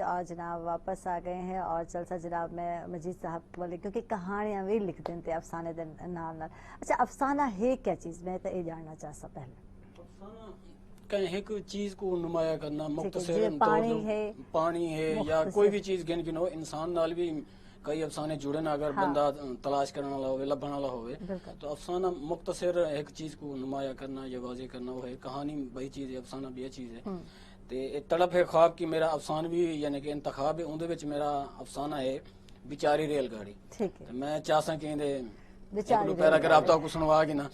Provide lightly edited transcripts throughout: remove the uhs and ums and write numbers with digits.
اور جناب واپس آ گئے ہیں اور جلسہ جناب میں مجید صاحب بولے کیونکہ کہانیاں بھی لکھتے ہیں افسانے دے نال. اچھا افسانہ ہے کیا چیز, میں تو یہ جاننا چاہتا پہلے. کہیں ایک چیز کو نمایاں کرنا مختصر پانی ہے یا کوئی بھی چیز گن گنو انسان نال بھی کئی افسانے جڑے نا اگر بندہ تلاش کرنے والا ہوئے لبھن والا ہوئے تو افسانہ مختصر ایک چیز کو نمایاں کرنا یا واضح کرنا وہ ہے. کہانی بہی چیز ہے, افسانہ بھی یہ چیز ہے. تے تڑپ ہے خواب کی میرا افسانوی یعنی کہ انتخاب ہے, اندے وچ میرا افسانہ ہے بیچاری ریل گاڑی. میں چاہساں کہ ایک پیراگراف تو کو سنوا کے نا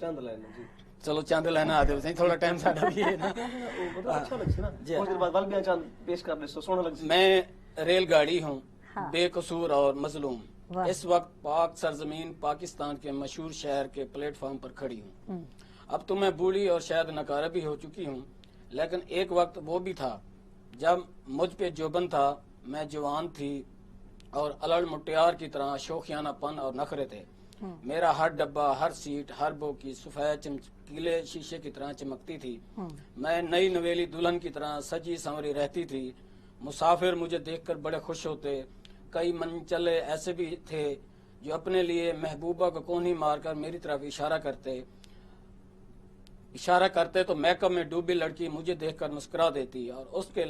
چلو چند لینا آدھے بسیں تھوڑا ٹائم ساڑھا بھی ہے نا. میں ریل گاڑی ہوں بے قصور اور مظلوم, اس وقت پاک سرزمین پاکستان کے مشہور شہر کے پلیٹ فارم پر کھڑی ہوں. اب تو میں بوڑھی اور شاید نکارہ بھی ہو چکی ہوں, لیکن ایک وقت وہ بھی تھا جب مجھ پہ جوبن تھا, میں جوان تھی اور الڑ مٹیار کی طرح شوخیانہ پن اور نخرے تھے. میرا ہر ڈبہ, ہر سیٹ, ہر بوکی سفید چمکیلے شیشے کی طرح چمکتی تھی. میں نئی نویلی دلہن کی طرح سجی سنوری رہتی تھی. مسافر مجھے دیکھ کر بڑے خوش ہوتے. کئی منچلے ایسے بھی تھے جو اپنے لیے محبوبہ کو کونی مار کر میری طرف اشارہ کرتے تو میک اپ میں ڈوبی لڑکی مجھے دیکھ کر مسکرا دیتی اور اس کے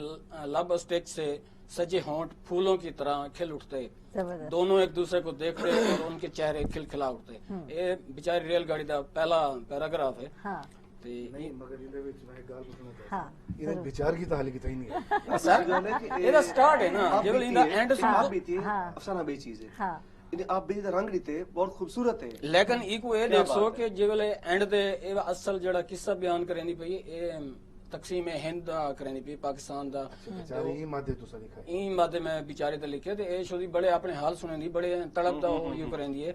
لب اسٹیچ سے سجے ہونٹ پھولوں کی طرح کھل اٹھتے. دونوں ایک دوسرے کو دیکھتے اور ان کے چہرے کھلکھلا اٹھتے. یہ بیچاری ریل گاڑی دا پہلا پیراگراف ہے. بیچار کی تو حال کی نہیں ہے یہ سٹارٹ ہے نا جب ایندا اینڈ آپ بھی تھے افسانہ بے چیز ہے آپ بھی رنگ دیتے بہت خوبصورت ہے. لیکن ایکو یہ دیکھو کہ جب اینڈ دے اصل جڑا قصہ بیان کرنی پئی اے تقسیم ہند کرنی پئی پاکستان دا این مادے میں بیچارے تے لکھے تے اے شودی بڑے اپنے حال سنن دی بڑے تڑپ دا یوں کرندی ہے.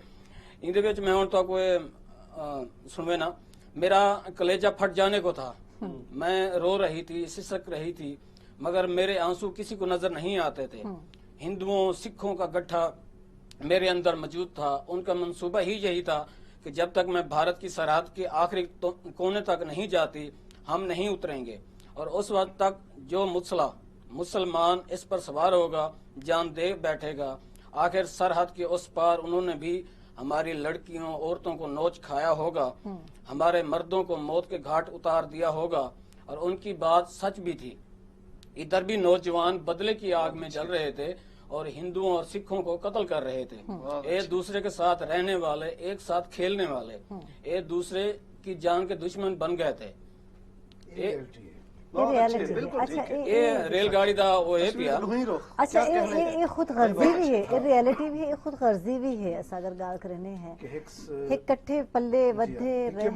این دے وچ میں ہن تو کوئی سنوے نا میرا کلیجہ پھٹ جانے کو تھا. میں رو رہی تھی, سسک رہی تھی, مگر میرے آنسو کسی کو نظر نہیں آتے تھے. ہندوؤں سکھوں کا گٹھا میرے اندر موجود تھا. ان کا منصوبہ ہی یہی تھا کہ جب تک میں بھارت کی سرحد کے آخری کونے تک نہیں جاتی ہم نہیں اتریں گے, اور اس وقت تک جو مسلمان اس پر سوار ہوگا جان دے بیٹھے گا. آخر سرحد کے اس پار انہوں نے بھی ہماری لڑکیوں عورتوں کو نوچ کھایا ہوگا, ہمارے مردوں کو موت کے گھاٹ اتار دیا ہوگا. اور ان کی بات سچ بھی تھی. ادھر بھی نوجوان بدلے کی آگ میں جل رہے تھے اور ہندوؤں اور سکھوں کو قتل کر رہے تھے. ایک دوسرے کے ساتھ رہنے والے, ایک ساتھ کھیلنے والے, ایک دوسرے کی جان کے دشمن بن گئے تھے. یہ ریل گاڑی دا وہ ہے پیا. اچھا یہ خود غرضی بھی ہے, یہ ریئلٹی بھی ہے, خود غرضی بھی ہے. اگر گال کرنے ہیں ایک کٹھے پلے ودھے رہے